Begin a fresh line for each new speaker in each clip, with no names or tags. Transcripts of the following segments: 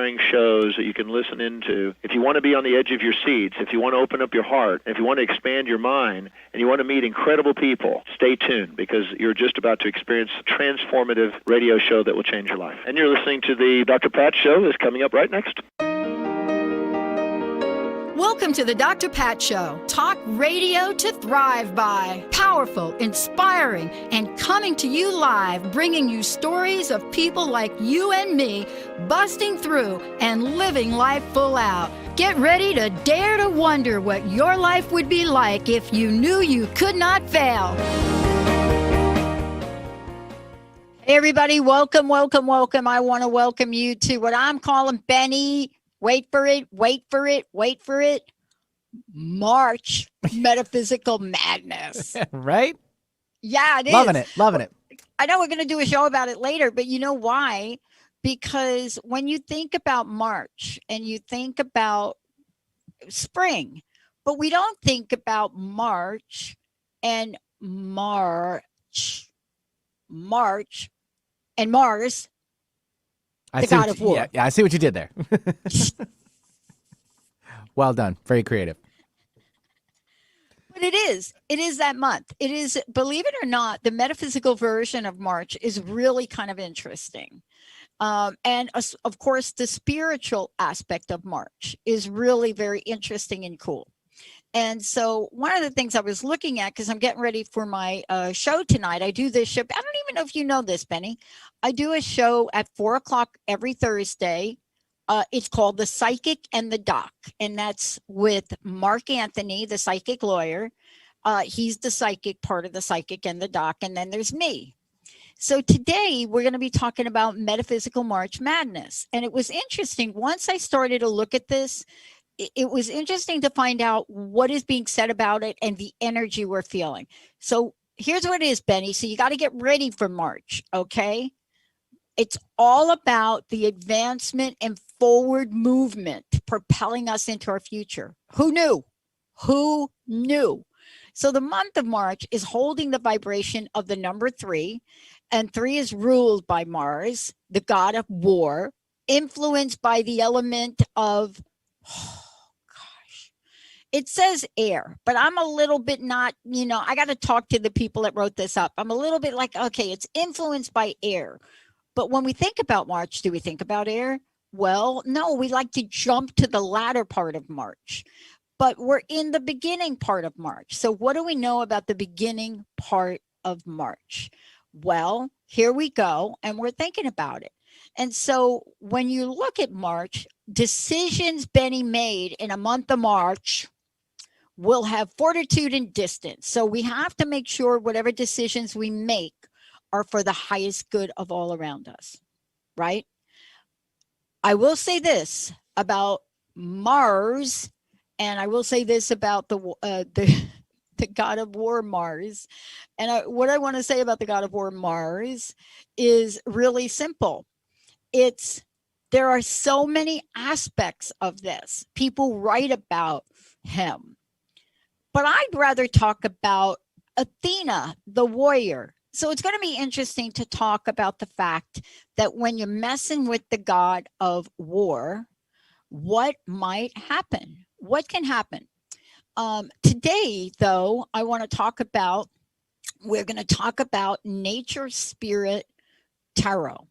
inspiring shows that you can listen into. If you want to be on the edge of your seats, if you want to open up your heart, if you want to expand your mind, and you want to meet incredible people, stay tuned, because you're just about to experience a transformative radio show that will change your life. And you're listening to the Dr. Pat Show that's coming up right next.
Welcome to the Dr. Pat Show. Talk radio to thrive by. Powerful, inspiring, and coming to you live, bringing you stories of people like you and me, busting through and living life full out. Get ready to dare to wonder what your life would be like if you knew you could not fail. Hey everybody, welcome. I want to welcome you to what I'm calling Benny. Wait for it. March Metaphysical Madness.
Right?
Yeah, it is.
Loving it.
I know we're going to do a show about it later, but you know why? Because when you think about March and you think about spring, but we don't think about March and Mars, the god of war.
Yeah, I see what you did there. Well done. Very creative.
But it is that month. It is, believe it or not, the metaphysical version of March is really kind of interesting. And of course, the spiritual aspect of March is really very interesting and cool. And so one of the things I was looking at, because I'm getting ready for my show tonight, I do this show. I don't even know if you know this, Benny. I do a show at 4:00 every Thursday. It's called The Psychic and the Doc. And that's with Mark Anthony, the psychic lawyer. He's the psychic part of The Psychic and the Doc. And then there's me. So today we're going to be talking about Metaphysical March Madness. And it was interesting. Once I started to look at this, it was interesting to find out what is being said about it and the energy we're feeling. So here's what it is, Benny. So you got to get ready for March, okay? It's all about the advancement and forward movement propelling us into our future. Who knew? So the month of March is holding the vibration of the number 3, and 3 is ruled by Mars, the god of war, influenced by the element of, it says air, but I'm a little bit not, I got to talk to the people that wrote this up. I'm a little bit like, okay, it's influenced by air. But when we think about March, do we think about air? Well, no, we like to jump to the latter part of March. But we're in the beginning part of March. So what do we know about the beginning part of March? Well, here we go, and we're thinking about it. And so when you look at March, decisions Benny made in a month of March will have fortitude and distance. So we have to make sure whatever decisions we make are for the highest good of all around us, right? I will say this about Mars, and I will say this about the god of war Mars. And what I want to say about the god of war Mars is really simple. There are so many aspects of this. People write about him. But I'd rather talk about Athena, the warrior. So it's going to be interesting to talk about the fact that when you're messing with the god of war, what might happen? What can happen? Today, though, we're going to talk about nature, spirit, tarot,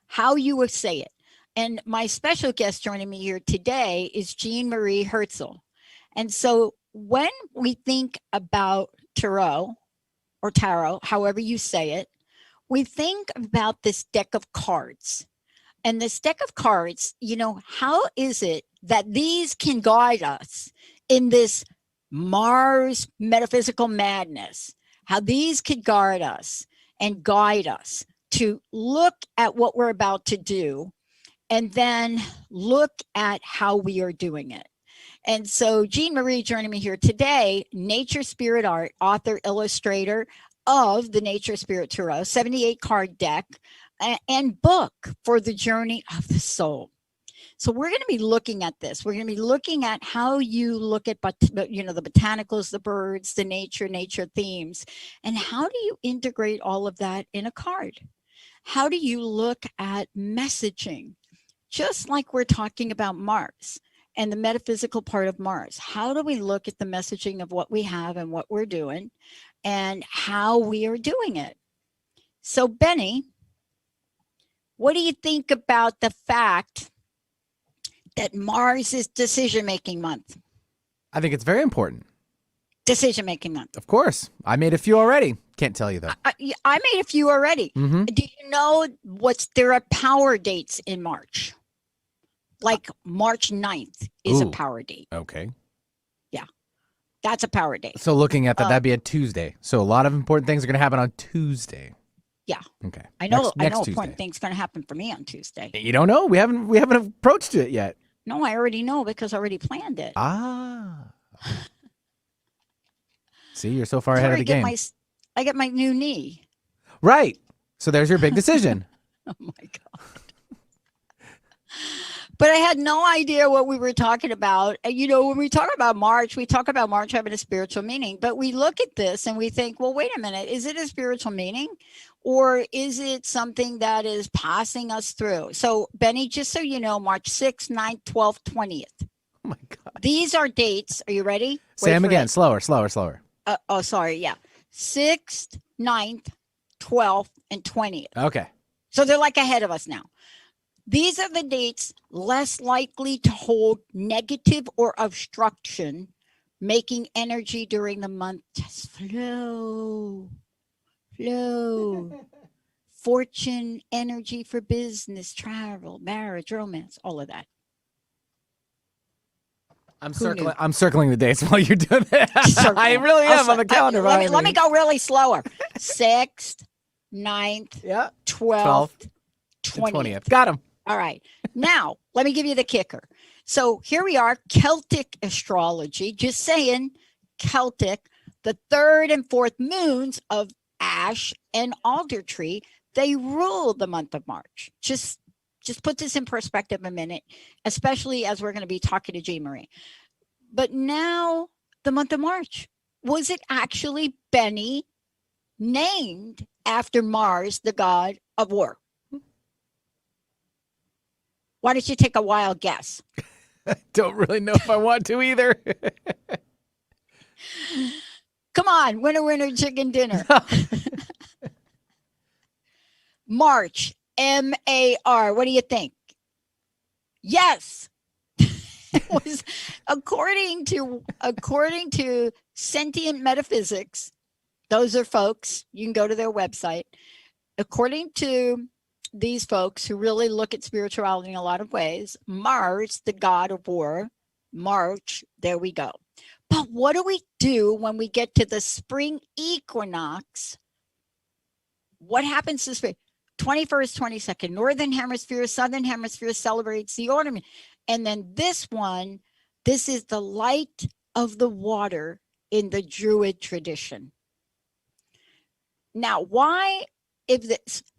how you would say it. And my special guest joining me here today is Jean Marie Herzel. And so when we think about tarot, or tarot, however you say it, we think about this deck of cards. And this deck of cards, how is it that these can guide us in this Mars metaphysical madness? How these could guide us and guide us to look at what we're about to do and then look at how we are doing it. And so Jean Marie joining me here today, Nature Spirit Art, author, illustrator of the Nature Spirit Tarot, 78 card deck, and book for the journey of the soul. So we're going to be looking at this. We're going to be looking at how you look at, the botanicals, the birds, the nature themes, and how do you integrate all of that in a card? How do you look at messaging? just like we're talking about Mars and the metaphysical part of Mars. How do we look at the messaging of what we have and what we're doing and how we are doing it? So, Benny, what do you think about the fact that Mars is decision-making month?
I think it's very important.
Decision-making month.
Of course. I made a few already. Can't tell you though.
I made a few already.
Mm-hmm.
Do you know there are power dates in March? Like March 9th is a power date.
Okay.
Yeah, that's a power date.
So looking at that, that'd be a Tuesday. So a lot of important things are going to happen on Tuesday.
Yeah.
Okay.
I know
Next
important things going to happen for me on Tuesday.
You don't know? We haven't approached it yet.
No, I already know because I already planned it.
Ah. See, you're so far ahead of the game.
I get my new knee.
Right. So there's your big decision.
Oh my God. But I had no idea what we were talking about. And, when we talk about March having a spiritual meaning. But we look at this and we think, well, wait a minute. Is it a spiritual meaning? Or is it something that is passing us through? So, Benny, just so you know, March 6th, 9th, 12th, 20th.
Oh, my God.
These are dates. Are you ready?
Say them again. Slower.
Sorry. Yeah. 6th, 9th, 12th, and 20th.
Okay.
So they're like ahead of us now. These are the dates less likely to hold negative or obstruction, making energy during the month just flow. Fortune, energy for business, travel, marriage, romance, all of that.
I'm circling the dates while you're doing that. I really am on the calendar.
Let me go really slower. 6th, 9th, 12th, 20th.
Got him.
All right. Now, let me give you the kicker. So here we are, Celtic astrology, just saying Celtic, the 3rd and 4th moons of Ash and Alder Tree, they rule the month of March. Just put this in perspective a minute, especially as we're going to be talking to Jean Marie. But now, the month of March, was it actually, Benny, named after Mars, the god of war? Why don't you take a wild guess?
I don't really know if I want to either.
Come on, winner, chicken dinner. March, M-A-R. What do you think? Yes. It was according to Sentient Metaphysics. Those are folks. You can go to their website. According to these folks who really look at spirituality in a lot of ways, Mars, the god of war, March, there we go. But what do we do when we get to the spring equinox? What happens this spring? 21st, 22nd, Northern Hemisphere, Southern Hemisphere celebrates the autumn. And then this is the light of the water in the Druid tradition. Now, what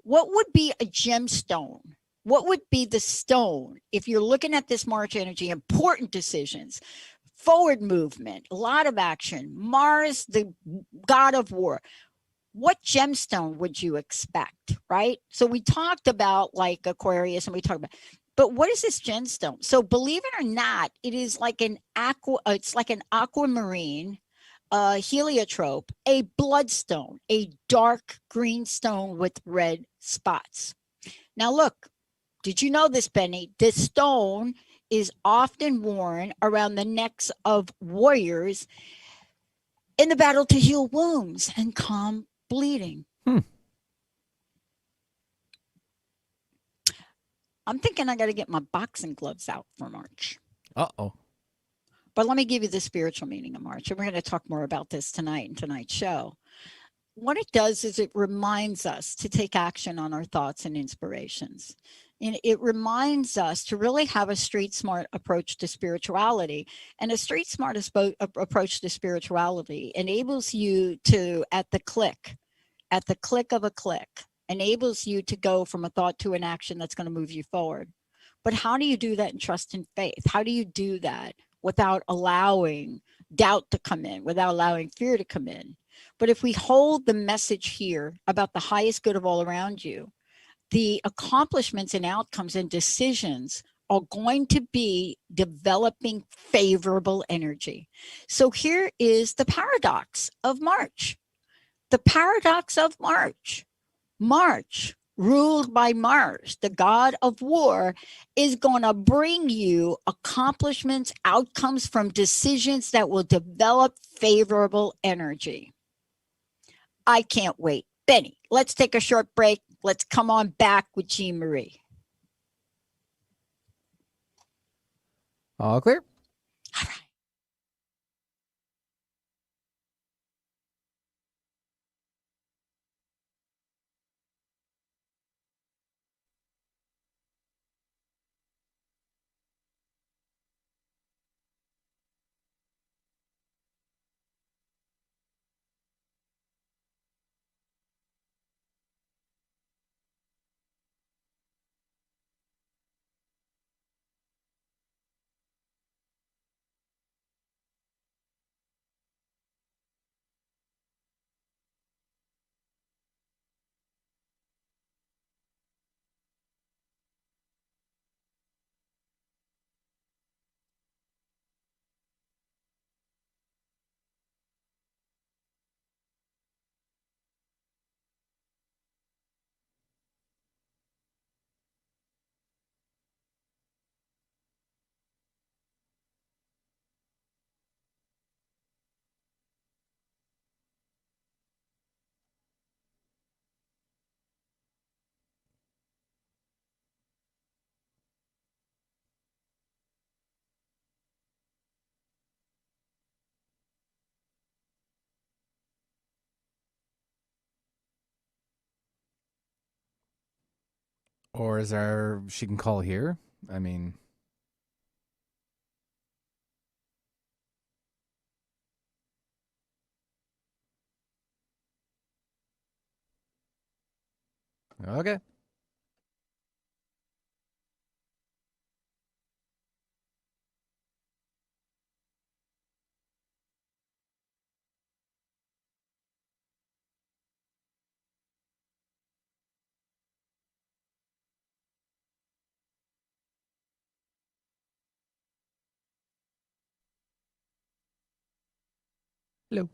would be a gemstone? What would be the stone if you're looking at this March energy? Important decisions, forward movement, a lot of action. Mars, the god of war. What gemstone would you expect, right? So we talked about like Aquarius, and we talked about, but what is this gemstone? So believe it or not, it is like an aquamarine, heliotrope, a bloodstone, a dark green stone with red spots. Now look, did you know this, Benny? This stone is often worn around the necks of warriors in the battle to heal wounds and calm bleeding. I'm thinking I got to get my boxing gloves out for March.
Uh-oh.
But let me give you the spiritual meaning of March. And we're going to talk more about this tonight in tonight's show. What it does is it reminds us to take action on our thoughts and inspirations. And it reminds us to really have a street smart approach to spirituality. And a street smart approach to spirituality enables you to, at the click of a click, enables you to go from a thought to an action that's going to move you forward. But how do you do that in trust and faith? How do you do that without allowing doubt to come in, without allowing fear to come in? But if we hold the message here about the highest good of all around you, the accomplishments and outcomes and decisions are going to be developing favorable energy. So here is the paradox of March. The paradox of March. March, ruled by Mars, the god of war, is going to bring you accomplishments, outcomes from decisions that will develop favorable energy. I can't wait. Benny, let's take a short break. Let's come on back with Jean Marie.
All clear?
All right.
Or she can call here? I mean... Okay. Hello.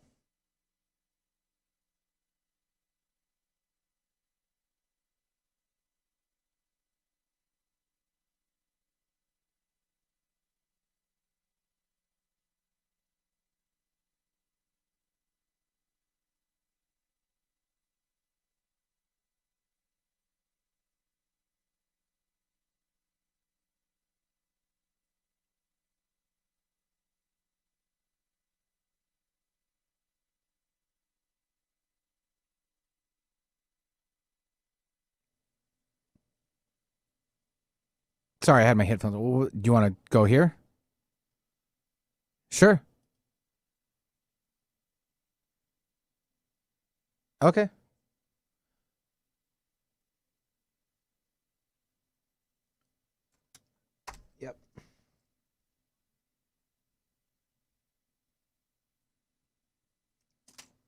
Sorry, I had my headphones. Do you want to go here? Sure. Okay. Yep.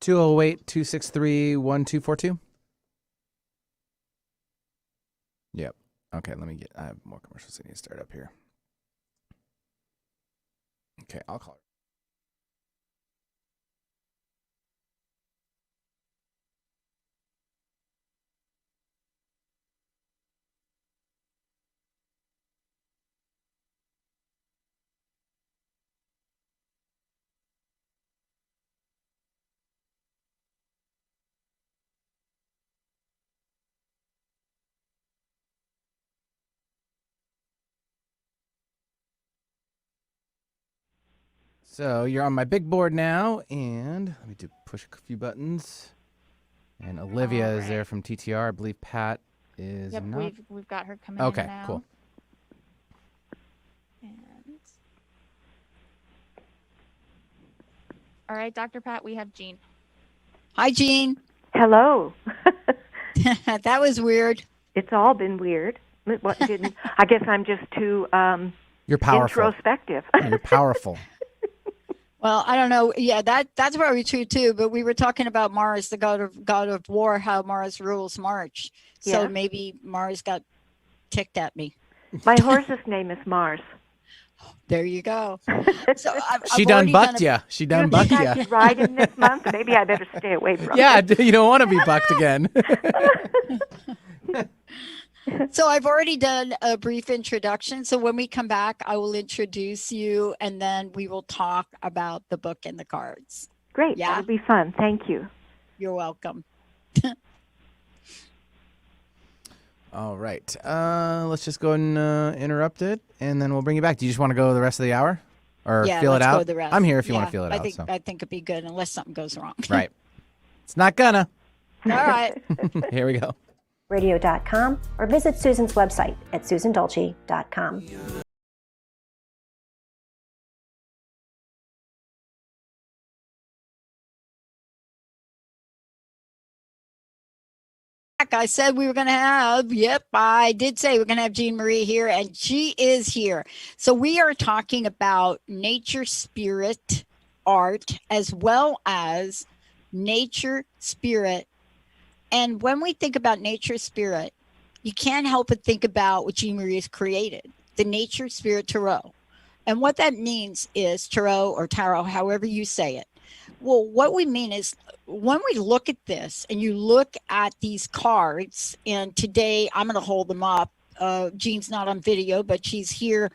208-263-1242. Yep. Okay, I have more commercials I need to start up here. Okay, I'll call her. So you're on my big board now, and let me push a few buttons. And Olivia is there from TTR. I believe Pat is
Yep,
not.
we've got her coming
Okay,
in now.
cool.
And all right, Dr. Pat, we have Jean.
Hi, Jean.
Hello.
That was weird.
It's all been weird. I guess I'm just too
You're powerful.
introspective.
You're powerful.
Well, I don't know. Yeah, that's probably true too. But we were talking about Mars, the god of war, how Mars rules March. So
Yeah.
maybe Mars got ticked at me.
My horse's name is Mars.
There you go. So
She
I've
done
already
bucked
done
ya. She
You
done
think
bucked
I
ya.
should ride him this month? Maybe I better stay away from
Yeah,
it.
you don't want to be bucked again.
So I've already done a brief introduction. So when we come back, I will introduce you, and then we will talk about the book and the cards.
Great.
Yeah?
That'll be fun. Thank you.
You're welcome.
All right. Let's just go and interrupt it, and then we'll bring you back. Do you just want to go the rest of the hour? Or
Yeah,
feel it
let's
out?
go the rest.
I'm here if you
Yeah,
want to feel it
I
out.
think
So.
I think it'd be good unless something goes wrong.
Right. It's not gonna.
All right.
Here we go.
radio.com or visit Susan's website at susandolce.com.
I said we were going to have, I did say we're going to have Jean Marie here, and she is here. So we are talking about nature, spirit, art, as well as nature, spirit. And when we think about nature, spirit, you can't help but think about what Jean Marie has created, the nature, spirit tarot. And what that means is tarot or tarot, however you say it. Well, what we mean is when we look at this and you look at these cards, and today I'm going to hold them up. Jean's not on video, but she's here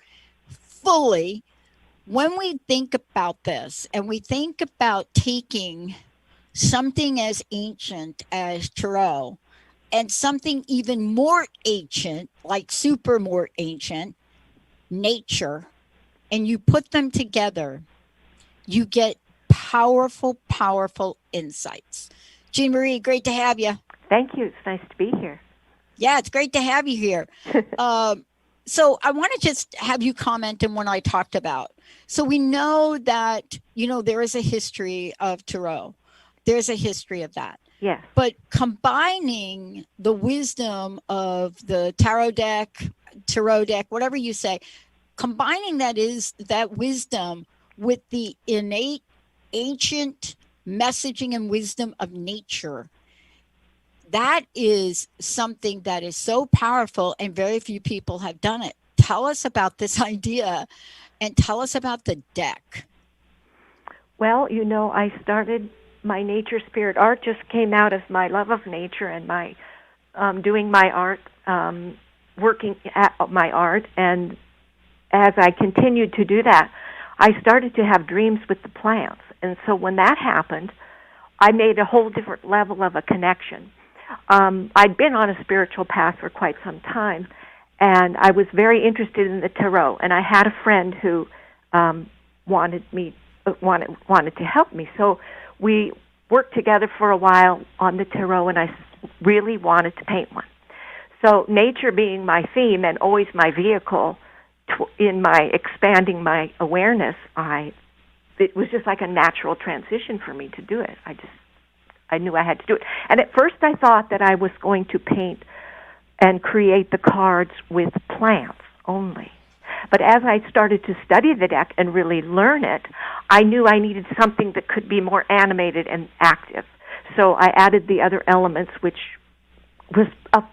fully. When we think about this and we think about taking something as ancient as tarot and something even more ancient, like super more ancient, nature, and you put them together, you get powerful, powerful insights. Jean Marie, great to have you.
Thank you. It's nice to be here.
Yeah, it's great to have you here. So I want to just have you comment on what I talked about. So we know that, there is a history of tarot. There's a history of that.
Yes.
But combining the wisdom of the tarot deck, whatever you say, combining that wisdom with the innate ancient messaging and wisdom of nature, that is something that is so powerful, and very few people have done it. Tell us about this idea and tell us about the deck.
Well, I started my nature spirit art, just came out of my love of nature and my doing my art, working at my art. And as I continued to do that, I started to have dreams with the plants. And so when that happened, I made a whole different level of a connection. I'd been on a spiritual path for quite some time, and I was very interested in the tarot. And I had a friend who wanted to help me. So we worked together for a while on the tarot, and I really wanted to paint one. So nature being my theme and always my vehicle in my expanding my awareness, it was just like a natural transition for me to do it. I knew I had to do it. And at first I thought that I was going to paint and create the cards with plants only. But as I started to study the deck and really learn it, I knew I needed something that could be more animated and active. So I added the other elements, which was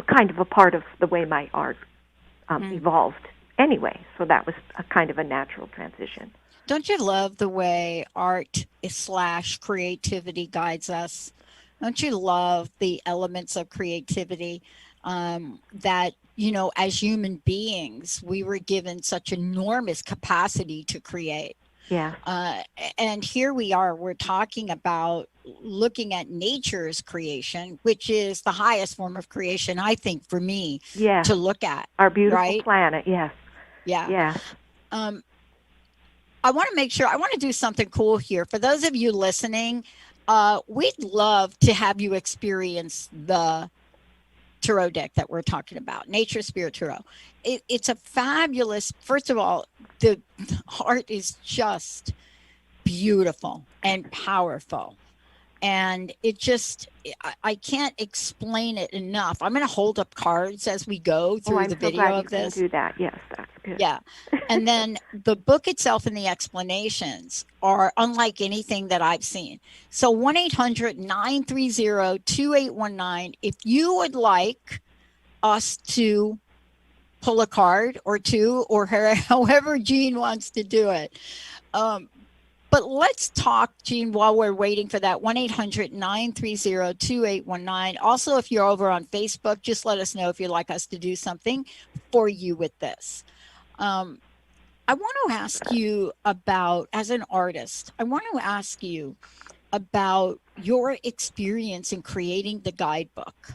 kind of a part of the way my art evolved anyway. So that was a kind of a natural transition.
Don't you love the way art / creativity guides us? Don't you love the elements of creativity that, as human beings, we were given such enormous capacity to create?
Yeah.
And here we're talking about looking at nature's creation, which is the highest form of creation, I think, for me to look at.
Our beautiful
right?
planet, yes.
Yeah.
Yes.
I want to make sure, I want to do something cool here. For those of you listening, we'd love to have you experience the tarot deck that we're talking about, Nature Spirit Tarot. It's a fabulous, first of all, the art is just beautiful and powerful. And it just, I can't explain it enough. I'm going to hold up cards as we go through
I'm
the
so
video
glad
of
you
this.
can do that. Yes, that's good.
Yeah. And then the book itself and the explanations are unlike anything that I've seen. So 1-800-930-2819. If you would like us to pull a card or two, or however Jean wants to do it. But let's talk, Jean, while we're waiting for that. 1-800-930-2819. Also, if you're over on Facebook, just let us know if you'd like us to do something for you with this. I want to ask you about, as an artist, I want to ask you about your experience in creating the guidebook,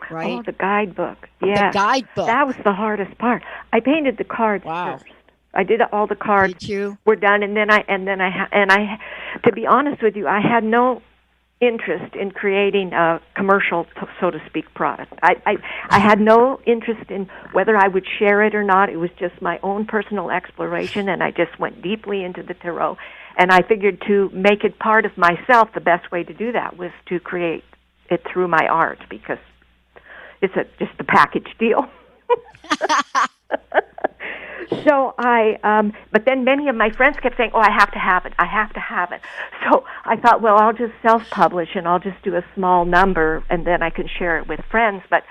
right?
Oh, the guidebook. Yeah.
The guidebook.
That was the hardest part. I painted the cards
Wow.
first. I did all the cards.
Did you?
Were done, and then I to be honest with you, I had no interest in creating a commercial, so to speak, product. I had no interest in whether I would share it or not. It was just my own personal exploration, and I just went deeply into the tarot. And I figured to make it part of myself, the best way to do that was to create it through my art, because it's just a package deal. So but then many of my friends kept saying, "Oh, I have to have it. I have to have it." So I thought, well, I'll just self-publish and I'll just do a small number, and then I can share it with friends. But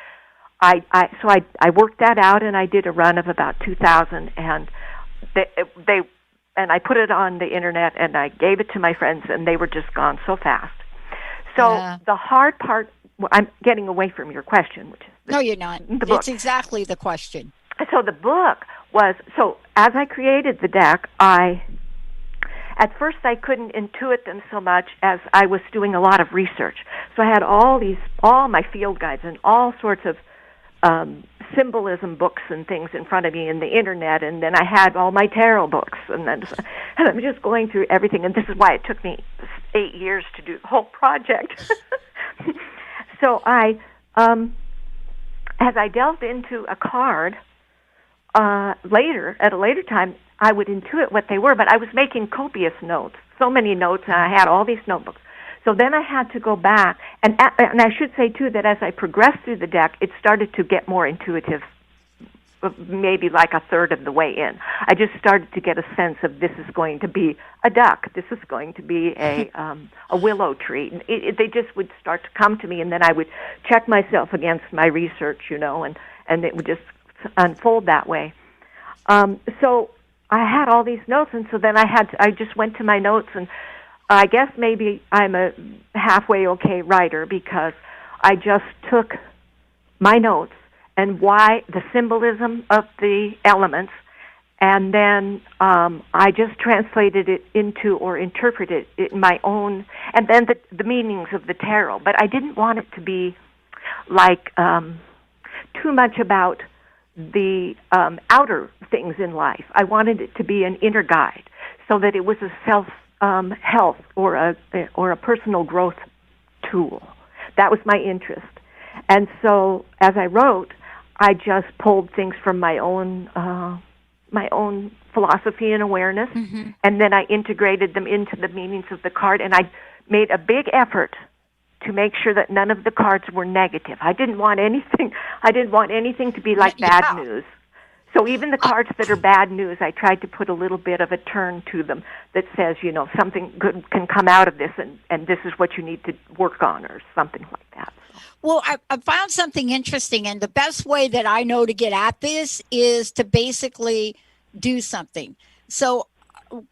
I worked that out, and I did a run of about 2,000, and and I put it on the internet, and I gave it to my friends, and they were just gone so fast. So the hard part, I'm getting away from your question, which is
no, you're not. It's exactly the question.
So the book was, so as I created the deck, at first I couldn't intuit them so much as I was doing a lot of research. So I had all my field guides and all sorts of symbolism books and things in front of me in the internet, and then I had all my tarot books, and I'm just going through everything, and this is why it took me 8 years to do the whole project. So as I delved into a card, at a later time, I would intuit what they were, but I was making copious notes, so many notes, and I had all these notebooks. So then I had to go back, and I should say, too, that as I progressed through the deck, it started to get more intuitive, maybe like a third of the way in. I just started to get a sense of, this is going to be a duck, this is going to be a willow tree. They just would start to come to me, and then I would check myself against my research, and it would just unfold that way. So I had all these notes, and so then I just went to my notes, and I guess maybe I'm a halfway okay writer, because I just took my notes and why the symbolism of the elements, and then I just translated it into, or interpreted it in my own, and then the meanings of the tarot. But I didn't want it to be like too much about the outer things in life. I wanted it to be an inner guide, so that it was a self-help or a personal growth tool. That was my interest. And so as I wrote, I just pulled things from my own philosophy and awareness, and then I integrated them into the meanings of the card, and I made a big effort to make sure that none of the cards were negative. I didn't want anything to be like bad news. So even the cards that are bad news, I tried to put a little bit of a turn to them that says, something good can come out of this, and this is what you need to work on, or something like that.
Well, I found something interesting, and the best way that I know to get at this is to basically do something. So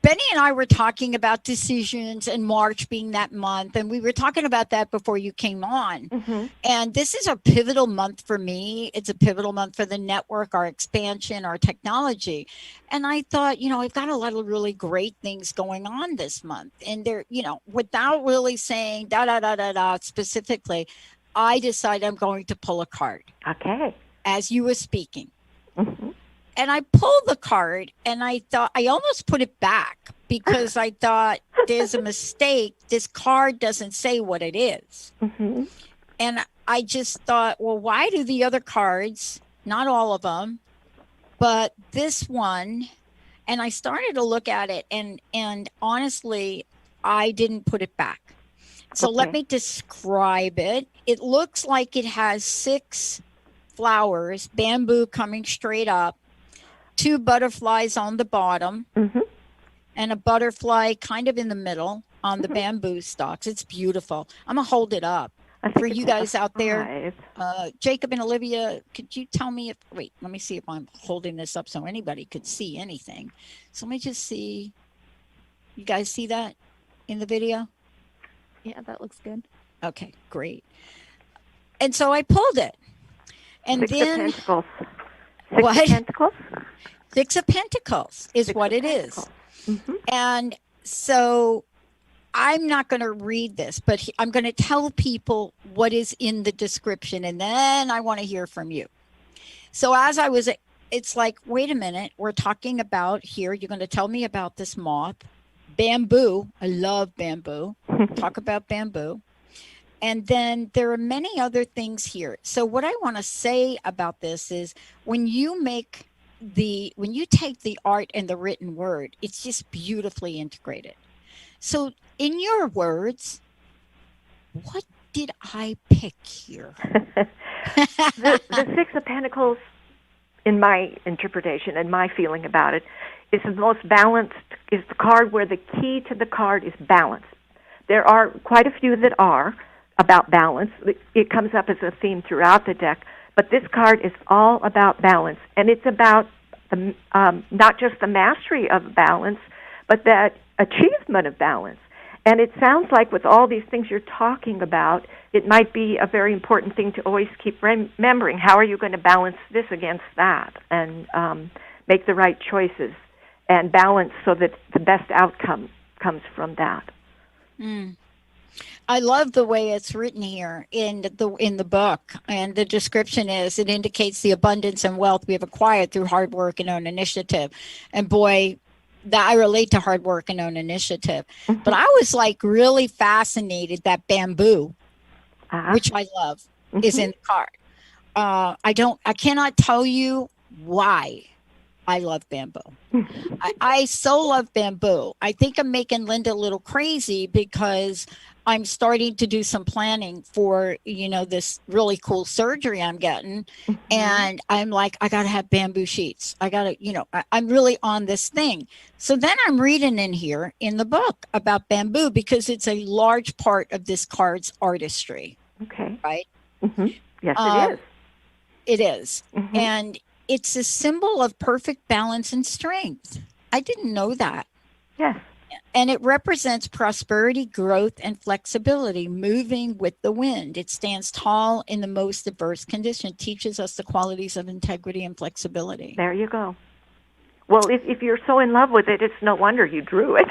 Benny and I were talking about decisions, and March being that month, and we were talking about that before you came on. And this is a pivotal month for me. It's a pivotal month for the network, our expansion, our technology. And I thought, I've got a lot of really great things going on this month. And there, without really saying specifically, I decided I'm going to pull a card.
Okay.
As you were speaking. And I pulled the card, and I thought, I almost put it back, because I thought, there's a mistake. This card doesn't say what it is. And I just thought, well, why do the other cards, not all of them, but this one, and I started to look at it, and honestly, I didn't put it back. So let
Okay.
me describe it. It looks like it has 6 flowers, bamboo coming straight up, 2 butterflies on the bottom,
Mhm.
and a butterfly kind of in the middle on the bamboo stalks. It's beautiful. I'm going to hold it up
I think
for
it's
you
like a
guys out there.
5.
Jacob and Olivia, could you tell me if, wait, let me see if I'm holding this up so anybody could see anything. So let me just see. You guys see that in the video?
Yeah, that looks good.
Okay, great. And so I pulled it. And
6 of
then
Pentacles. 6
what?
of Pentacles?
6 of Pentacles is
6
what
of
it is.
Pentacles.
And so I'm not going to read this, but I'm going to tell people what is in the description, and then I want to hear from you. So as I was, it's like, wait a minute, we're talking about here, you're going to tell me about this moth, bamboo. I love bamboo. Talk about bamboo. And then there are many other things here. So what I want to say about this is when you take the art and the written word, it's just beautifully integrated. So in your words, what did I pick here?
the 6 of Pentacles, in my interpretation and my feeling about it, is the most balanced, is the card where the key to the card is balance. There are quite a few that are about balance. It comes up as a theme throughout the deck, but this card is all about balance, and it's about not just the mastery of balance, but that achievement of balance. And it sounds like with all these things you're talking about, it might be a very important thing to always keep remembering. How are you going to balance this against that, and make the right choices and balance so that the best outcome comes from that?
I love the way it's written here in the book, and the description is, it indicates the abundance and wealth we have acquired through hard work and own initiative. And boy, that I relate to hard work and own initiative. But I was like really fascinated that bamboo, which I love, is in the card. I cannot tell you why I love bamboo. I so love bamboo. I think I'm making Linda a little crazy because I'm starting to do some planning for, this really cool surgery I'm getting. And I'm like, I got to have bamboo sheets. I got to, I'm really on this thing. So then I'm reading in here in the book about bamboo because it's a large part of this card's artistry.
Okay.
Right?
Yes, it is.
It is. And it's a symbol of perfect balance and strength. I didn't know that.
Yes.
And it represents prosperity, growth, and flexibility, moving with the wind. It stands tall in the most diverse condition, teaches us the qualities of integrity and flexibility.
There you go. Well, if you're so in love with it, it's no wonder you drew it.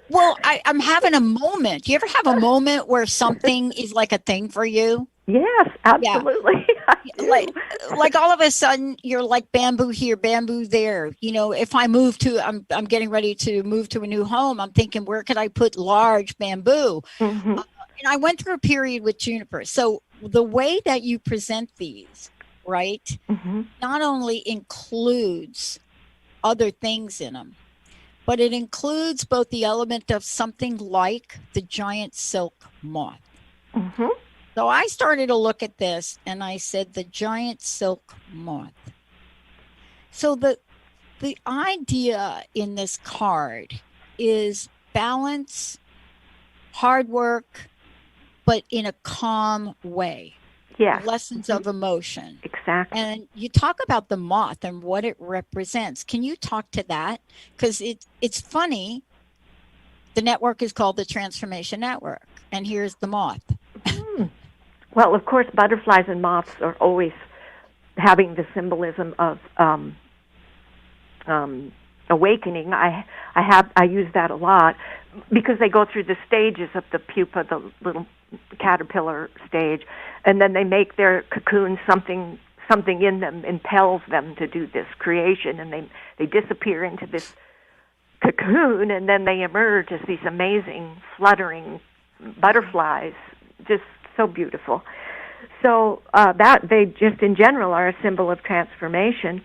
Well, I'm having a moment. Do you ever have a moment where something is like a thing for you?
Yes, absolutely.
Yeah. Like all of a sudden you're like bamboo here, bamboo there. If I move I'm getting ready to move to a new home, I'm thinking, where could I put large bamboo? And I went through a period with juniper. So the way that you present these, right, not only includes other things in them, but it includes both the element of something like the giant silk moth. So I started to look at this and I said, the giant silk moth. So the idea in this card is balance, hard work, but in a calm way.
Yes.
Lessons of emotion.
Exactly.
And you talk about the moth and what it represents. Can you talk to that? Because it's funny. The network is called the Transformation Network. And here's the moth.
Well, of course, butterflies and moths are always having the symbolism of awakening. I use that a lot because they go through the stages of the pupa, the little caterpillar stage, and then they make their cocoon. Something in them impels them to do this creation, and they disappear into this cocoon, and then they emerge as these amazing fluttering butterflies, just so beautiful. So that they just in general are a symbol of transformation.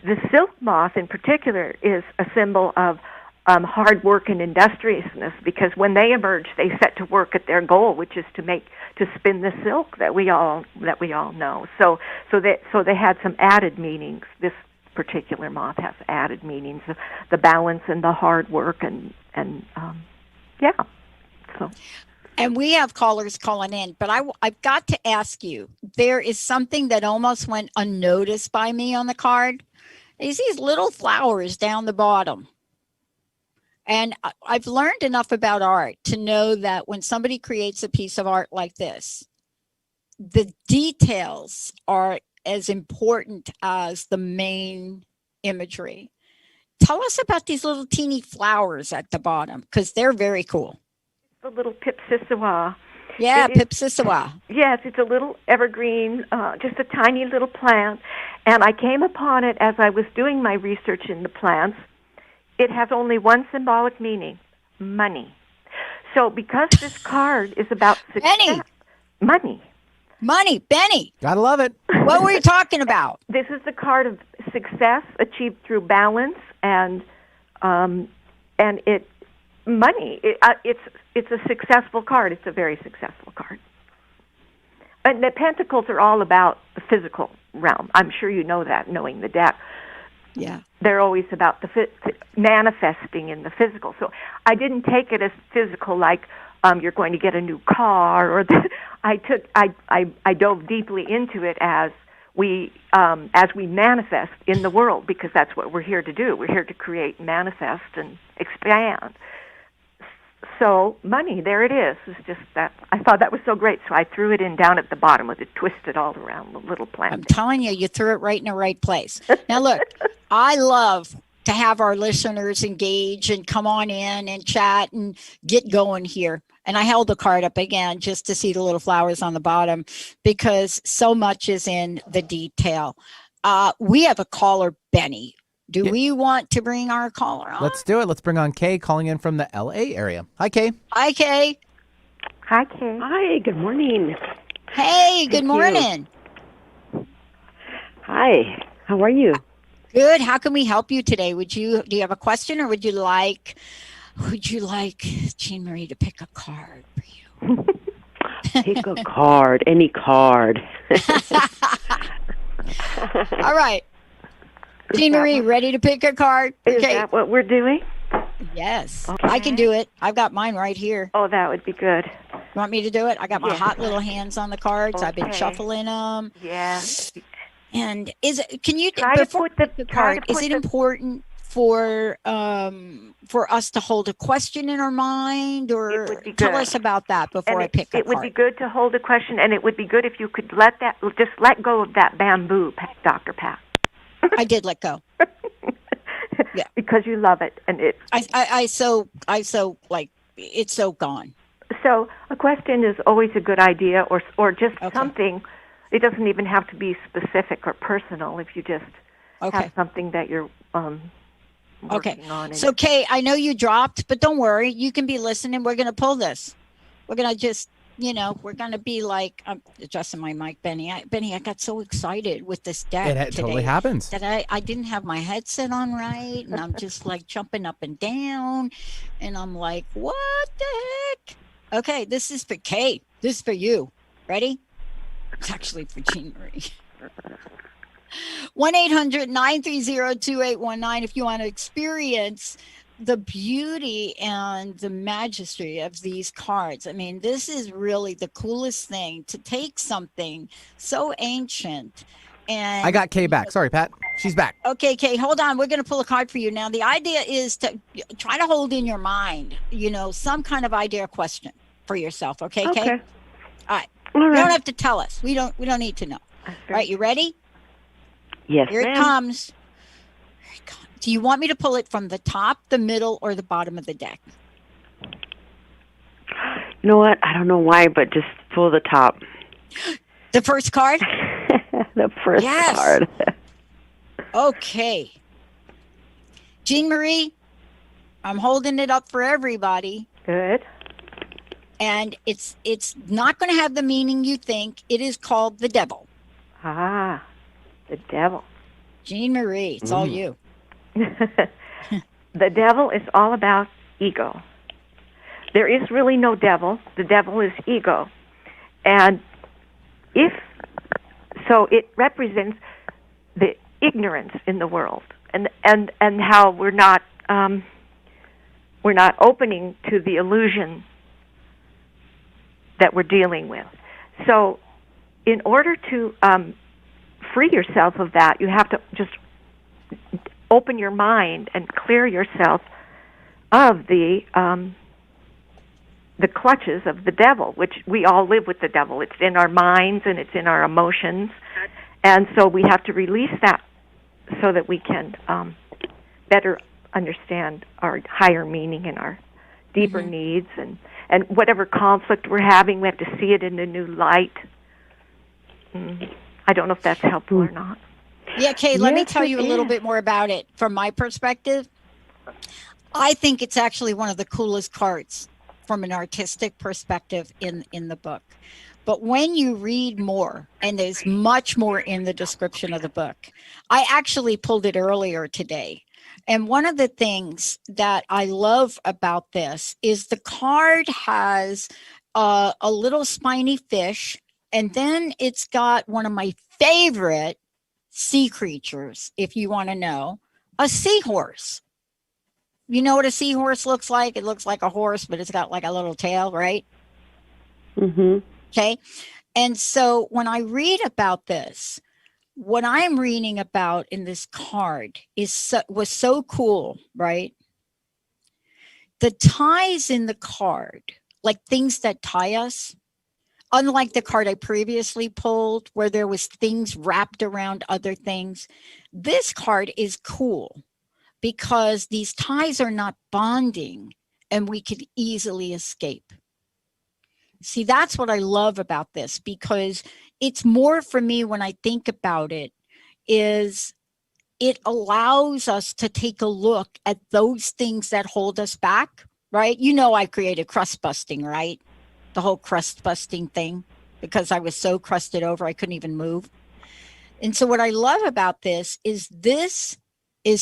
The silk moth in particular is a symbol of hard work and industriousness, because when they emerge, they set to work at their goal, which is to spin the silk that we all know. So they had some added meanings. This particular moth has added meanings, the balance and the hard work and yeah. So.
And we have callers calling in, but I've got to ask you, there is something that almost went unnoticed by me on the card. Is these little flowers down the bottom. And I've learned enough about art to know that when somebody creates a piece of art like this, the details are as important as the main imagery. Tell us about these little teeny flowers at the bottom, because they're very cool.
The little pipsissewa.
Yeah, pipsissewa.
Yes, it's a little evergreen, just a tiny little plant. And I came upon it as I was doing my research in the plants. It has only one symbolic meaning: money. So because this card is about success, money, Benny.
Gotta love it.
What were you talking about?
This is the card of success achieved through balance and money. It's a successful card. It's a very successful card. And the pentacles are all about the physical realm. I'm sure you know that, knowing the deck.
Yeah. They're
always about the manifesting in the physical. So I didn't take it as physical, like you're going to get a new car, or I dove deeply into it as we manifest in the world, because that's what we're here to do. We're here to create, manifest, and expand. So money, there it is. It's just that I thought that was so great, so I threw it in down at the bottom with it twisted all around the little plant.
I'm telling you, you threw it right in the right place. Now look, I love to have our listeners engage and come on in and chat and get going here. And I held the card up again just to see the little flowers on the bottom, because so much is in the detail. We have a caller, Benny. Do we want to bring our caller on?
Let's do it. Let's bring on Kay, calling in from the LA area. Hi, Kay.
Hi, Kay.
Hi, Kay.
Hi, good morning.
Hey, good morning.
Hi, how are you?
Good. How can we help you today? Do you have a question, or would you like Jean Marie to pick a card for you?
Pick a card, any card.
All right. Jean Marie, ready to pick a card?
Is that what we're doing?
Yes.
Okay.
I can do it. I've got mine right here.
Oh, that would be good.
You want me to do it? I got my hot little hands on the cards. Okay. I've been shuffling them.
Yes.
And can you
try
before
to put
the card? Is it important for us to hold a question in our mind, or tell us about that before I pick a card?
It would be good to hold a question, and it would be good if you could let go of that bamboo, Dr. Pat.
I did let go. Yeah,
because you love it, and
I so like it's so gone.
So a question is always a good idea, or just something. It doesn't even have to be specific or personal. If you just have something that you're working on.
So Kay, I know you dropped, but don't worry. You can be listening. We're going to pull this. We're going to just, we're going to be like, I'm adjusting my mic, Benny. I got so excited with this deck
It
today
totally happens.
that I didn't have my headset on right, and I'm just like jumping up and down, and I'm like, what the heck? Okay, this is for Kay. This is for you. Ready? It's actually for Jean Marie. 1-800-930-2819 if you want to experience the beauty and the majesty of these cards. I mean, this is really the coolest thing, to take something so ancient. And
I got Kay back. Sorry, Pat. She's back.
Okay, Kay, hold on. We're going to pull a card for you. Now, the idea is to try to hold in your mind, some kind of idea or question for yourself. Okay, Kay?
Okay.
All right. You don't have to tell us. We don't need to know. All right, you ready?
Yes,
Here it comes. Do you want me to pull it from the top, the middle, or the bottom of the deck?
You know what? I don't know why, but just pull the top.
The first card?
The first card.
Okay. Jean Marie, I'm holding it up for everybody.
Good.
And it's not going to have the meaning you think. It is called the devil.
Ah, the devil.
Jean Marie, it's all you.
the devil is all about ego. There is really no devil. The devil is ego. And so it represents the ignorance in the world and how we're not opening to the illusion that we're dealing with. So in order to free yourself of that, you have to just open your mind and clear yourself of the clutches of the devil, which we all live with the devil. It's in our minds and it's in our emotions. And so we have to release that so that we can better understand our higher meaning and our deeper needs. And whatever conflict we're having, we have to see it in a new light. I don't know if that's helpful or not.
Yeah, Kay, let me tell you a little bit more about it from my perspective. I think it's actually one of the coolest cards from an artistic perspective in the book. But when you read more, and there's much more in the description of the book, I actually pulled it earlier today. And one of the things that I love about this is the card has a little spiny fish, and then it's got one of my favorite sea creatures, if you want to know, a seahorse. You know what a seahorse looks like? It looks like a horse, but it's got like a little tail, right?
Mm-hmm.
Okay. And so when I read about this, what I'm reading about in this card was so cool, right? The ties in the card, like things that tie us, unlike the card I previously pulled where there was things wrapped around other things, this card is cool because these ties are not bonding and we could easily escape. See, that's what I love about this, because it's more for me when I think about it, is it allows us to take a look at those things that hold us back, right? You know, I created crust busting, right? The whole crust busting thing, because I was so crusted over, I couldn't even move. And so what I love about this is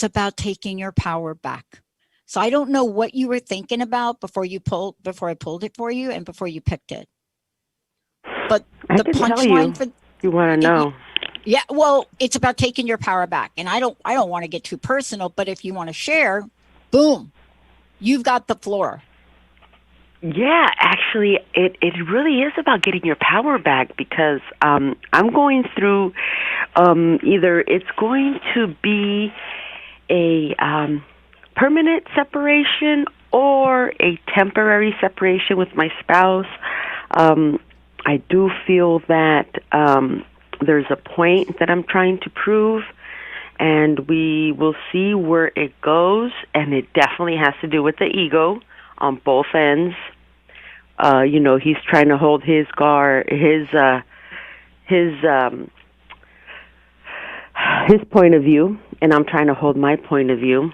about taking your power back. So I don't know what you were thinking about before I pulled it for you and before you picked it. But the punchline for
you want to know.
Yeah, well, it's about taking your power back. And I don't want to get too personal, but if you want to share, boom, you've got the floor.
Yeah, actually, it really is about getting your power back, because I'm going through either it's going to be a permanent separation or a temporary separation with my spouse. I do feel that there's a point that I'm trying to prove, and we will see where it goes, and it definitely has to do with the ego on both ends. He's trying to hold his point of view, and I'm trying to hold my point of view.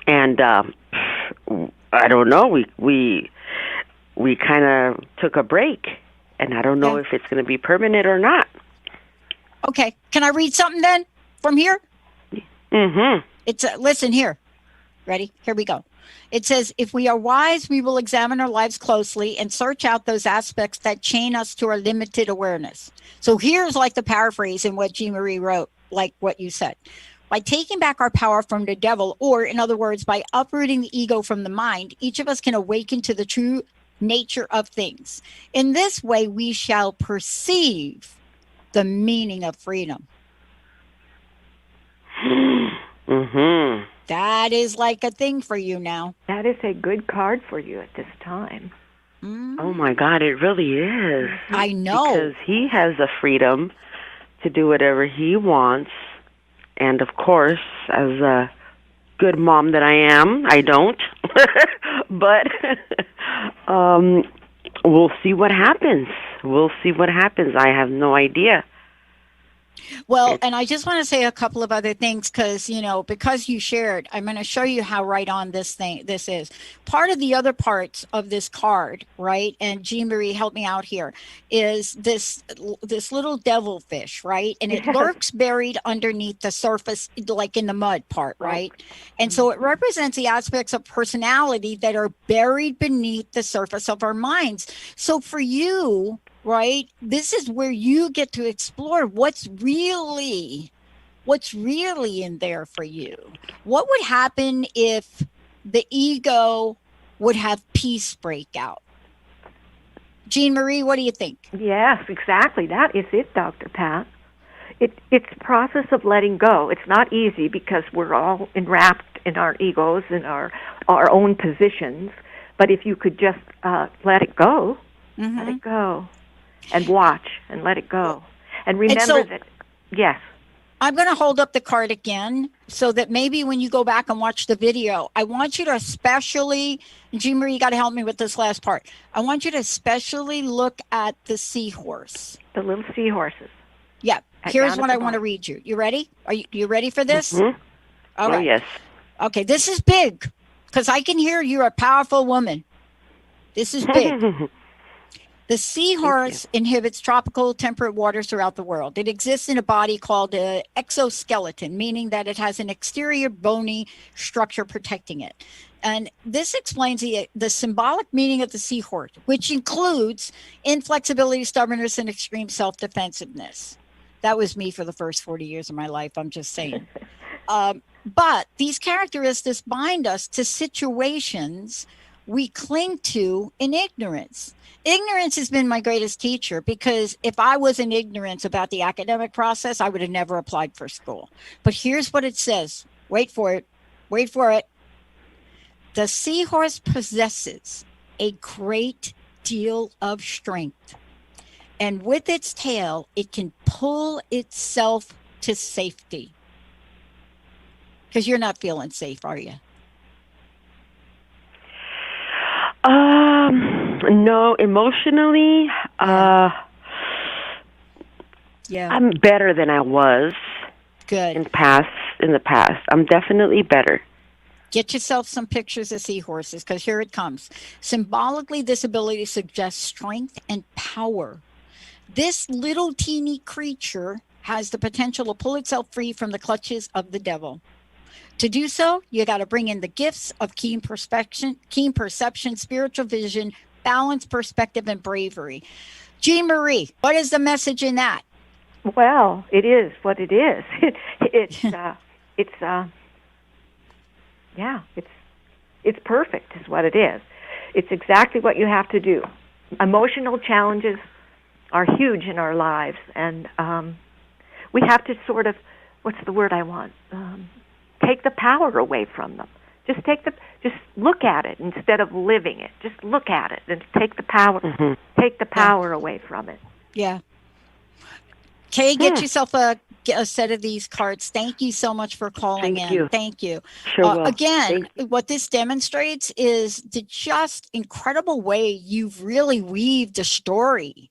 And I don't know. We kind of took a break, and I don't know if it's going to be permanent or not.
Okay, can I read something then from here?
Mm-hmm.
It's listen here. Ready? Here we go. It says, if we are wise, we will examine our lives closely and search out those aspects that chain us to our limited awareness. So here's like the paraphrase in what Jean Marie wrote, like what you said. By taking back our power from the devil, or in other words, by uprooting the ego from the mind, each of us can awaken to the true nature of things. In this way, we shall perceive the meaning of freedom.
Mm-hmm.
That is like a thing for you now.
That is a good card for you at this time.
Oh, my God, it really is.
I know.
Because he has the freedom to do whatever he wants. And, of course, as a good mom that I am, I don't. But we'll see what happens. I have no idea.
Well, and I just want to say a couple of other things because, because you shared, I'm going to show you how right on this is. Part of the other parts of this card, right? And Jean Marie, help me out here, is this little devilfish, right? And it lurks buried underneath the surface, like in the mud part, right? And so it represents the aspects of personality that are buried beneath the surface of our minds. So for you, right, this is where you get to explore what's really in there for you. What would happen if the ego would have peace break out? Jean Marie, what do you think?
Yes, exactly. That is it, Dr. Pat. It's a process of letting go. It's not easy because we're all enwrapped in our egos and our own positions. But if you could just let it go, let it go. And watch and let it go. And remember that, yes.
I'm going to hold up the card again so that maybe when you go back and watch the video, I want you to especially, Jean Marie, you got to help me with this last part. I want you to especially look at the seahorse.
The little seahorses.
Yeah. Here's what I want to read you. You ready? Are you ready for this?
Mm-hmm.
All right.
Yes.
Okay. This is big because I can hear you're a powerful woman. This is big. The seahorse inhabits tropical temperate waters throughout the world. It exists in a body called an exoskeleton, meaning that it has an exterior bony structure protecting it. And this explains the symbolic meaning of the seahorse, which includes inflexibility, stubbornness, and extreme self-defensiveness. That was me for the first 40 years of my life, I'm just saying. But these characteristics bind us to situations we cling to in ignorance. Ignorance has been my greatest teacher because if I was in ignorance about the academic process, I would have never applied for school. But here's what it says. Wait for it. The seahorse possesses a great deal of strength. And with its tail, it can pull itself to safety. Because you're not feeling safe, are you?
No, emotionally,
Yeah.
I'm better than I was.
Good.
In the past. I'm definitely better.
Get yourself some pictures of seahorses because here it comes. Symbolically, this ability suggests strength and power. This little teeny creature has the potential to pull itself free from the clutches of the devil. To do so, you got to bring in the gifts of keen perception, spiritual vision, balance, perspective, and bravery. Jean Marie, what is the message in that?
Well, it is what it is. It's perfect is what it is. It's exactly what you have to do. Emotional challenges are huge in our lives, and we have to sort of, what's the word I want? Take the power away from them. Just look at it instead of living it. Just look at it and take the power away from it.
Yeah. Kay, get yourself a set of these cards. Thank you so much for calling in. Thank you.
Sure will.
Again, what this demonstrates is the just incredible way you've really weaved a story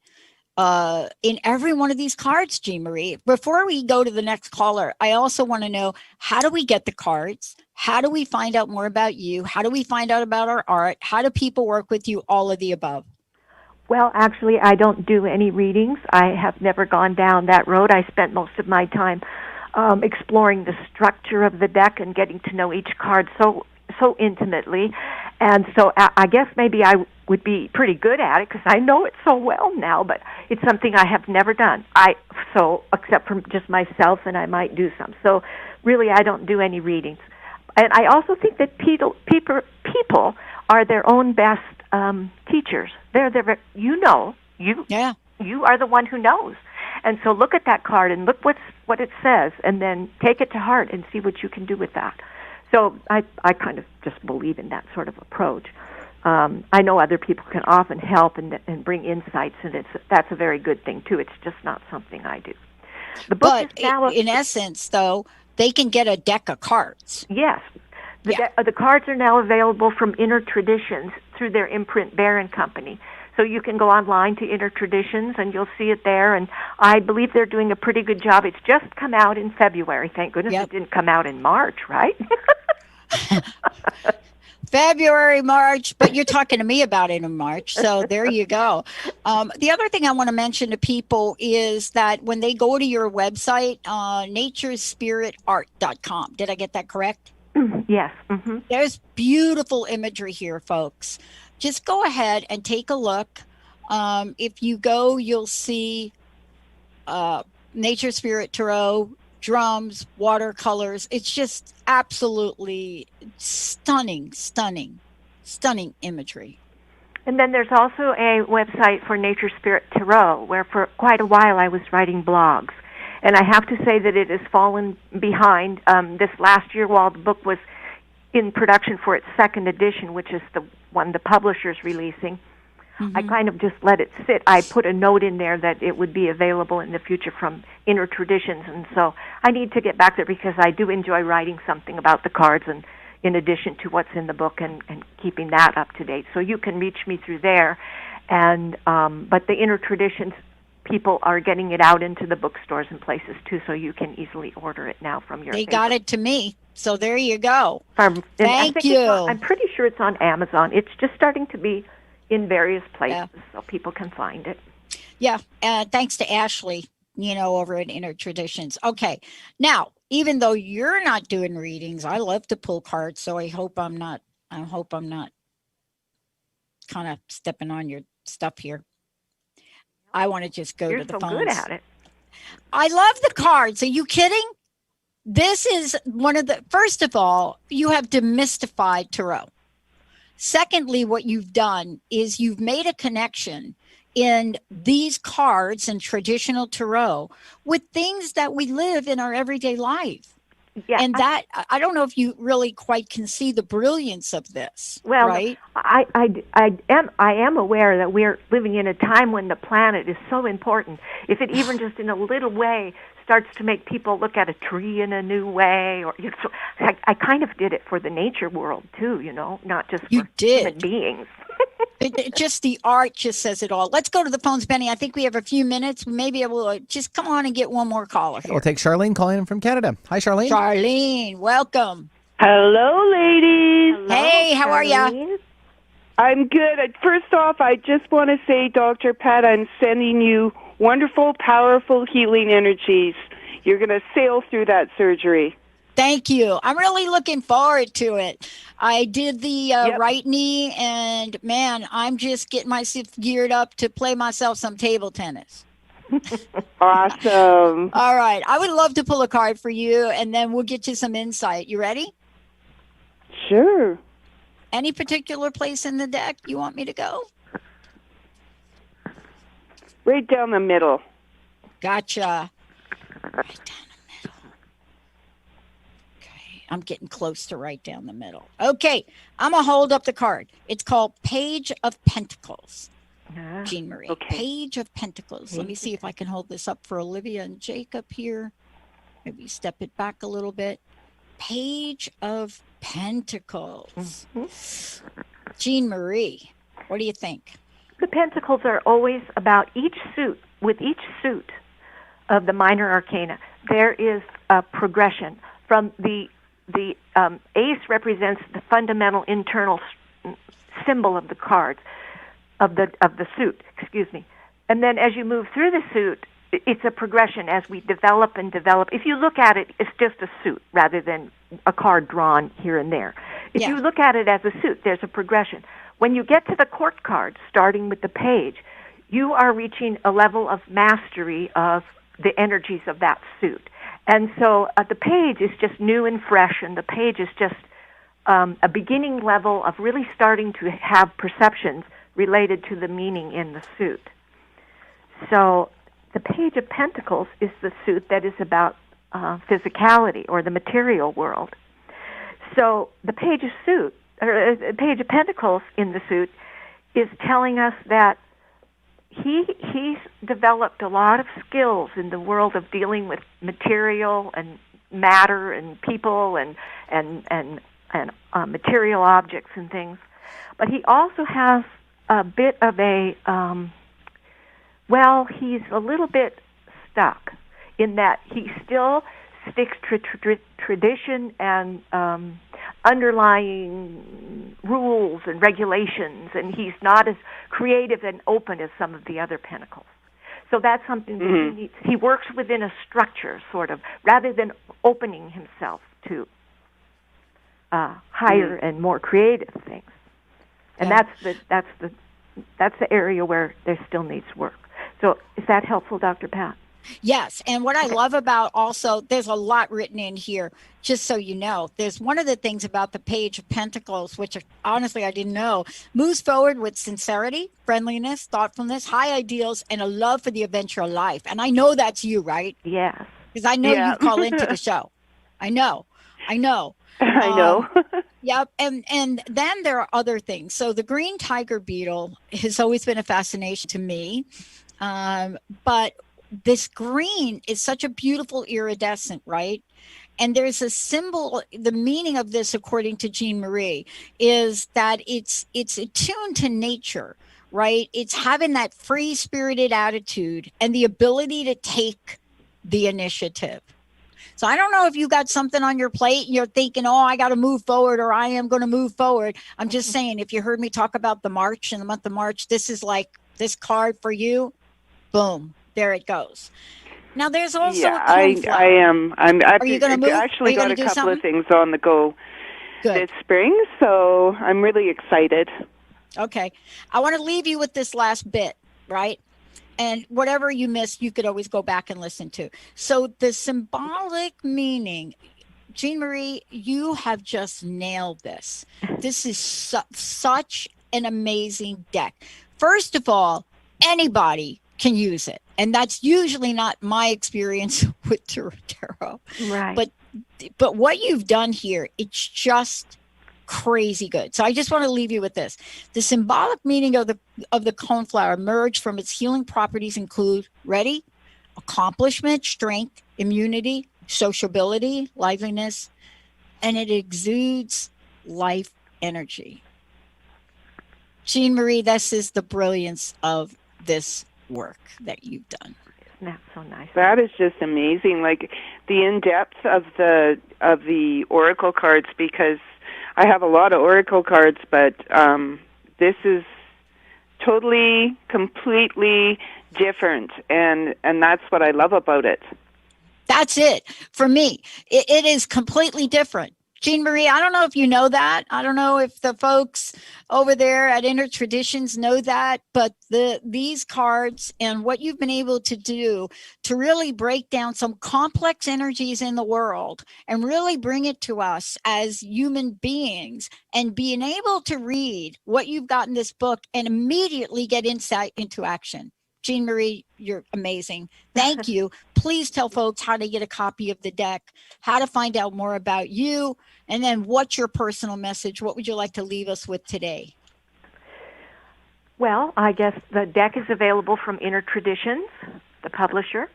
in every one of these cards, Jean Marie. Before we go to the next caller, I also want to know, how do we get the cards? How do we find out more about you? How do we find out about our art? How do people work with you? All of the above.
Well, actually, I don't do any readings. I have never gone down that road. I spent most of my time exploring the structure of the deck and getting to know each card so intimately. And so I guess maybe I would be pretty good at it because I know it so well now, but it's something I have never done. Except for just myself, and I might do some. So really, I don't do any readings. And I also think that people are their own best teachers. You are the one who knows. And so look at that card and look what it says, and then take it to heart and see what you can do with that. So I kind of just believe in that sort of approach. I know other people can often help and bring insights, and that's a very good thing too. It's just not something I do. The book is now
in essence, though, they can get a deck of cards.
Yes. The cards are now available from Inner Traditions through their imprint Barron Company. So you can go online to Inner Traditions, and you'll see it there. And I believe they're doing a pretty good job. It's just come out in February. Thank goodness it didn't come out in March, right?
February, March, but you're talking to me about it in March. So there you go. The other thing I want to mention to people is that when they go to your website, naturespiritart.com, did I get that correct?
Yes. Mm-hmm.
There's beautiful imagery here, folks. Just go ahead and take a look. If you go, you'll see Nature Spirit Tarot, drums, watercolors. It's just absolutely stunning imagery.
And then there's also a website for Nature Spirit Tarot, where for quite a while I was writing blogs. And I have to say that it has fallen behind this last year while the book was in production for its second edition, which is the one the publisher's releasing. I kind of just let it sit. I put a note in there that it would be available in the future from Inner Traditions, and so I need to get back there because I do enjoy writing something about the cards, and in addition to what's in the book, and keeping that up to date. So you can reach me through there, and but the Inner Traditions people are getting it out into the bookstores and places too, so you can easily order it now from your.
They got it to me, so there you go.
Thank you. I'm pretty sure it's on Amazon. It's just starting to be in various places, so people can find it.
Yeah, thanks to Ashley, over at Inner Traditions. Okay, now, even though you're not doing readings, I love to pull cards, so I hope I'm not kind of stepping on your stuff here. I want to just go to the phones.
You're so good at it.
I love the cards. Are you kidding? This is first of all, you have demystified tarot. Secondly, what you've done is you've made a connection in these cards and traditional tarot with things that we live in our everyday life. Yeah, and I don't know if you really quite can see the brilliance of this.
Well,
right?
I am aware that we're living in a time when the planet is so important. If it even just in a little way starts to make people look at a tree in a new way, or so I kind of did it for the nature world too, not just for human beings.
Just the art just says it all. Let's go to the phones, Benny. I think we have a few minutes. We may be able to just come on and get one more caller here.
We'll take Charlene calling in from Canada. Hi, Charlene.
Charlene, welcome.
Hello, ladies.
Hello,
hey, how are you?
I'm good. First off, I just want to say, Dr. Pat, I'm sending you wonderful, powerful healing energies. You're going to sail through that surgery.
Thank you. I'm really looking forward to it. I did the right knee, and man, I'm just getting myself geared up to play myself some table tennis.
Awesome.
All right. I would love to pull a card for you, and then we'll get you some insight. You ready?
Sure.
Any particular place in the deck you want me to go?
Right down the middle.
Gotcha. Right down the middle. Okay. I'm getting close to right down the middle. Okay. I'm going to hold up the card. It's called Page of Pentacles. Jean Marie.
Okay.
Page of Pentacles. Let me see if I can hold this up for Olivia and Jacob here. Maybe step it back a little bit. Page of Pentacles. Jean Marie, what do you think?
The pentacles are always about each suit. With each suit of the minor arcana, there is a progression. From the ace represents the fundamental internal symbol of the cards, of the suit. Excuse me. And then as you move through the suit, it's a progression as we develop and develop. If you look at it, it's just a suit rather than a card drawn here and there. If you look at it as a suit, there's a progression. When you get to the court card, starting with the page, you are reaching a level of mastery of the energies of that suit. And so the page is just new and fresh, and the page is just a beginning level of really starting to have perceptions related to the meaning in the suit. So the Page of Pentacles is the suit that is about physicality or the material world. So the Page of Pentacles in the suit is telling us that he's developed a lot of skills in the world of dealing with material and matter and people and material objects and things. But he also has a bit of a, well, he's a little bit stuck in that he still sticks to tradition and underlying rules and regulations, and he's not as creative and open as some of the other pentacles. So that's something that he needs. He works within a structure, sort of, rather than opening himself to higher and more creative things. And that's the area where there still needs work. So is that helpful, Dr. Pat?
Yes. And what I love about also, there's a lot written in here, just so you know. There's one of the things about the Page of Pentacles, which honestly I didn't know, moves forward with sincerity, friendliness, thoughtfulness, high ideals, and a love for the adventure of life. And I know that's you, right?
Yes.
Because I know you call into the show. I know.
I know.
Yep. And then there are other things. So the green tiger beetle has always been a fascination to me. But this green is such a beautiful iridescent, right? And there's a symbol, the meaning of this, according to Jean Marie, is that it's attuned to nature, right? It's having that free-spirited attitude and the ability to take the initiative. So I don't know if you got something on your plate and you're thinking, oh, I got to move forward, or I am going to move forward. I'm just saying, if you heard me talk about the March and the month of March, this is like this card for you. Boom. There it goes. Now there's also a coneflower.
I am.
Are you going to move?
Actually got a couple of things on the go
Good.
this spring, so I'm really excited.
Okay. I want to leave you with this last bit, right? And whatever you missed, you could always go back and listen to. So the symbolic meaning, Jean Marie, you have just nailed this. This is such an amazing deck. First of all, anybody can use it. And that's usually not my experience with tarot.
Right.
But what you've done here, it's just crazy good. So I just want to leave you with this. The symbolic meaning of the coneflower emerged from its healing properties include, ready? Accomplishment, strength, immunity, sociability, liveliness, and it exudes life energy. Jean Marie, this is the brilliance of this work that you've done.
Isn't that so nice?
That is just amazing. Like the in-depth of the oracle cards, because I have a lot of oracle cards, but this is totally, completely different, and that's what I love about it.
That's it for me. It is completely different. Jean Marie, I don't know if you know that. I don't know if the folks over there at Inner Traditions know that, but these cards and what you've been able to do to really break down some complex energies in the world and really bring it to us as human beings, and being able to read what you've got in this book and immediately get insight into action. Jean Marie, you're amazing. Thank you. Please tell folks how to get a copy of the deck, how to find out more about you, and then what's your personal message? What would you like to leave us with today?
Well, I guess the deck is available from Inner Traditions, the publisher,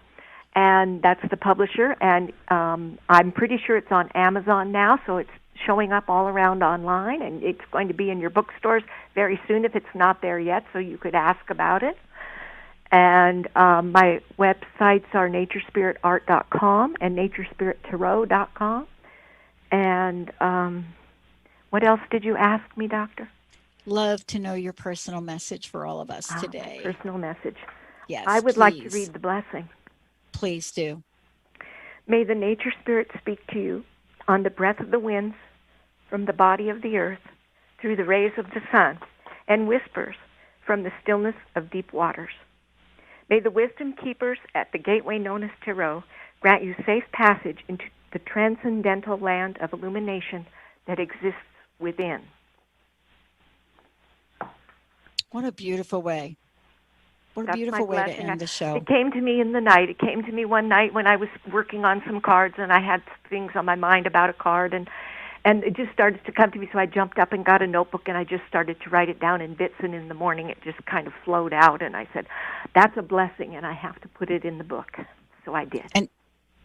and that's the publisher. And I'm pretty sure it's on Amazon now, so it's showing up all around online, and it's going to be in your bookstores very soon if it's not there yet, so you could ask about it. And my websites are naturespiritartcom and naturespirittarot.com. And what else did you ask me, Doctor?
Love to know your personal message for all of us today.
Personal message.
Yes,
I would like to read the blessing.
Please do.
May the nature spirit speak to you on the breath of the winds, from the body of the earth, through the rays of the sun, and whispers from the stillness of deep waters. May the wisdom keepers at the gateway known as Tarot grant you safe passage into the transcendental land of illumination that exists within.
What a beautiful way. What a
That's
beautiful
my
way to
blessing.
end the show.
It came to me in the night. It came to me one night when I was working on some cards, and I had things on my mind about a card, and it just started to come to me, so I jumped up and got a notebook, and I just started to write it down in bits, and in the morning it just kind of flowed out, and I said, that's a blessing, and I have to put it in the book. So I did.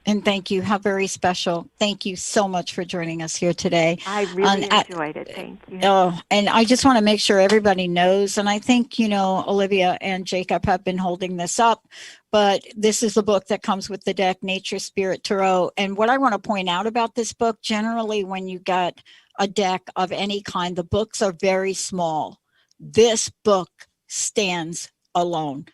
And thank you. How very special. Thank you so much for joining us here today.
I really enjoyed it. Thank you.
Oh, and I just want to make sure everybody knows. And I think, Olivia and Jacob have been holding this up, but this is the book that comes with the deck, Nature, Spirit, Tarot. And what I want to point out about this book, generally when you get a deck of any kind, the books are very small. This book stands alone.